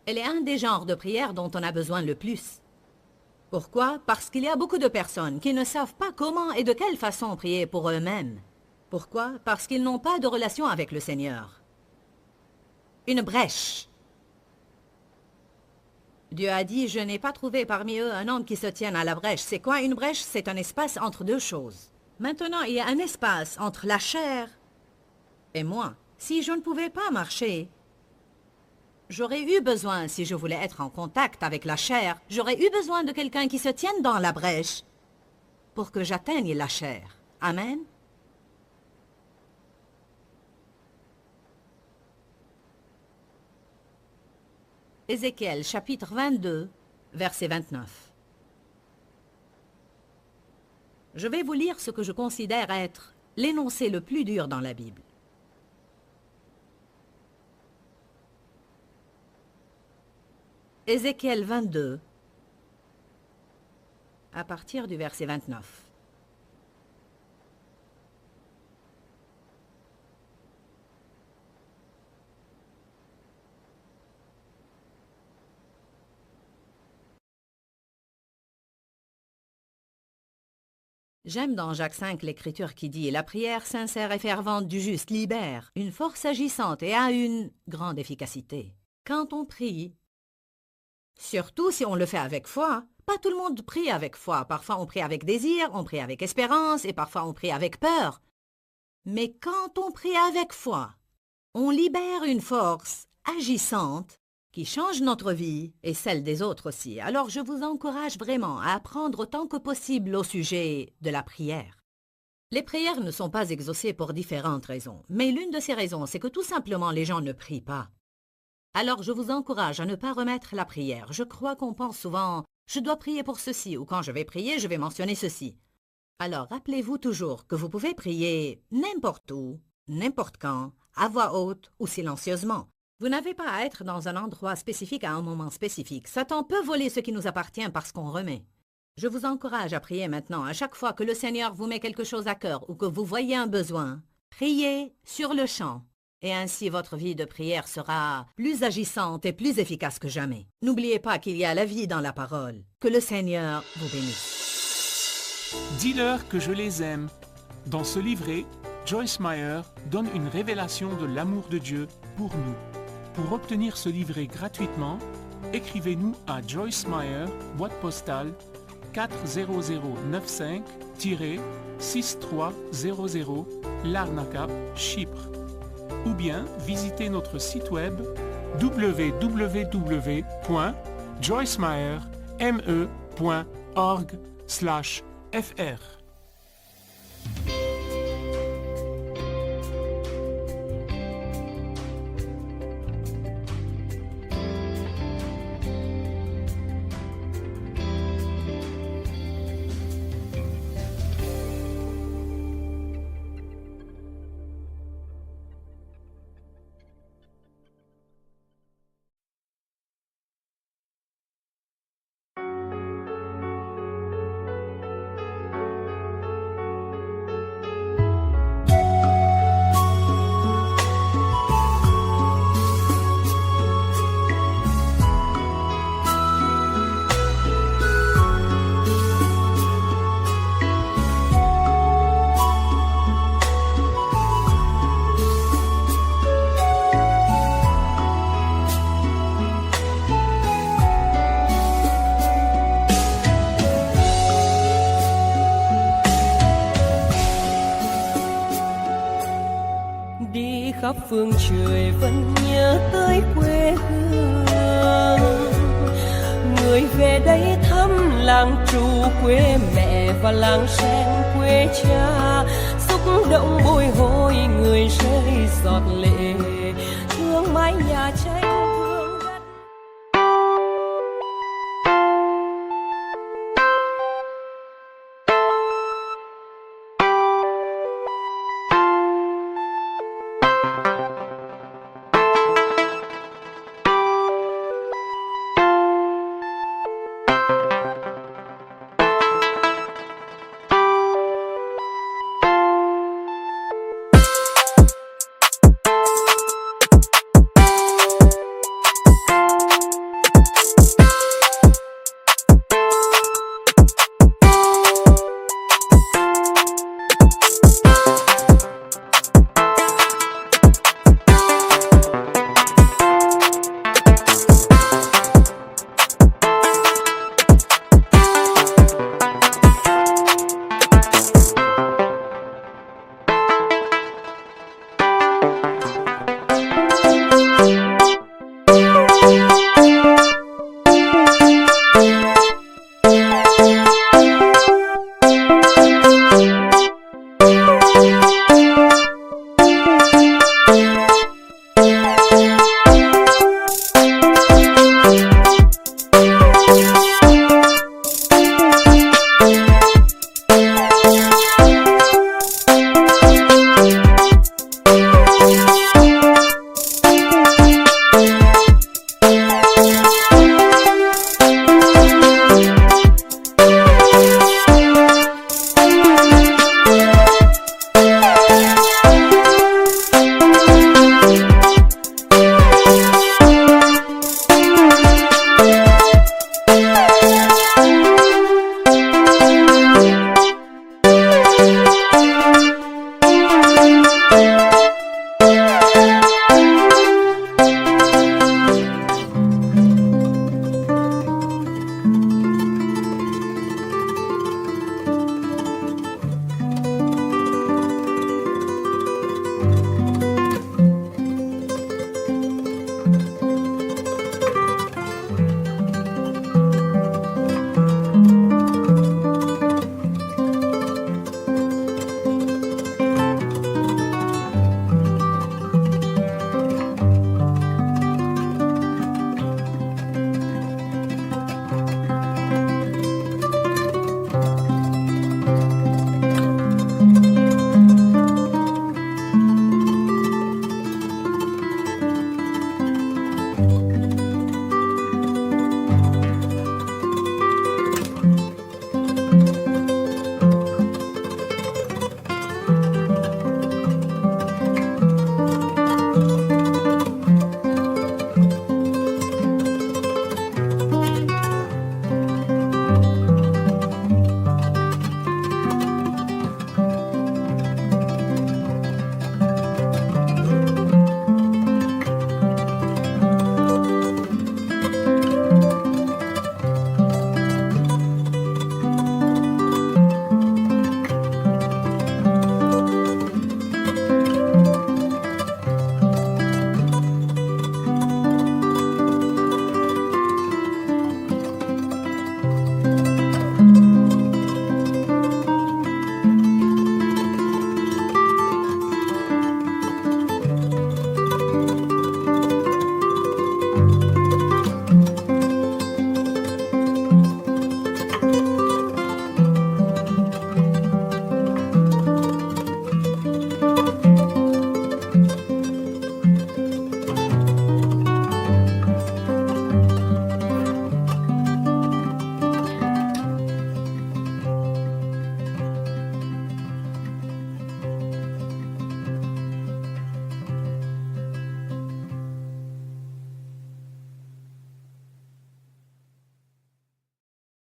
Elle est un des genres de prière dont on a besoin le plus. Pourquoi? Parce qu'il y a beaucoup de personnes qui ne savent pas comment et de quelle façon prier pour eux-mêmes. Pourquoi? Parce qu'ils n'ont pas de relation avec le Seigneur. Une brèche. Dieu a dit, je n'ai pas trouvé parmi eux un homme qui se tienne à la brèche. C'est quoi une brèche? C'est un espace entre 2 choses. Maintenant, il y a un espace entre la chair et moi. Si je ne pouvais pas marcher, j'aurais eu besoin, si je voulais être en contact avec la chair, j'aurais eu besoin de quelqu'un qui se tienne dans la brèche pour que j'atteigne la chair. Amen? Ézéchiel, chapitre 22, verset 29. Je vais vous lire ce que je considère être l'énoncé le plus dur dans la Bible. Ézéchiel 22, à partir du verset 29. J'aime dans Jacques 5 l'écriture qui dit « La prière sincère et fervente du juste libère, une force agissante et a une grande efficacité. » Quand on prie, surtout si on le fait avec foi, pas tout le monde prie avec foi. Parfois on prie avec désir, on prie avec espérance et parfois on prie avec peur. Mais quand on prie avec foi, on libère une force agissante qui change notre vie et celle des autres aussi. Alors je vous encourage vraiment à apprendre autant que possible au sujet de la prière. Les prières ne sont pas exaucées pour différentes raisons, mais l'une de ces raisons, c'est que tout simplement les gens ne prient pas. Alors je vous encourage à ne pas remettre la prière. Je crois qu'on pense souvent « je dois prier pour ceci » ou « quand je vais prier, je vais mentionner ceci ». Alors rappelez-vous toujours que vous pouvez prier n'importe où, n'importe quand, à voix haute ou silencieusement. Vous n'avez pas à être dans un endroit spécifique à un moment spécifique. Satan peut voler ce qui nous appartient parce qu'on remet. Je vous encourage à prier maintenant. À chaque fois que le Seigneur vous met quelque chose à cœur ou que vous voyez un besoin, priez sur le champ. Et ainsi votre vie de prière sera plus agissante et plus efficace que jamais. N'oubliez pas qu'il y a la vie dans la parole. Que le Seigneur vous bénisse. Dis-leur que je les aime. Dans ce livret, Joyce Meyer donne une révélation de l'amour de Dieu pour nous. Pour obtenir ce livret gratuitement, écrivez-nous à Joyce Meyer, boîte postale 40095-6300, Larnaca, Chypre. Ou bien visitez notre site web www.joycemeyer.org/fr. khắp phương trời vẫn nhớ tới quê hương. Người về đây thăm làng Trù quê mẹ và làng Sen quê cha, xúc động bồi hồi người rơi giọt lệ thương mái nhà tranh.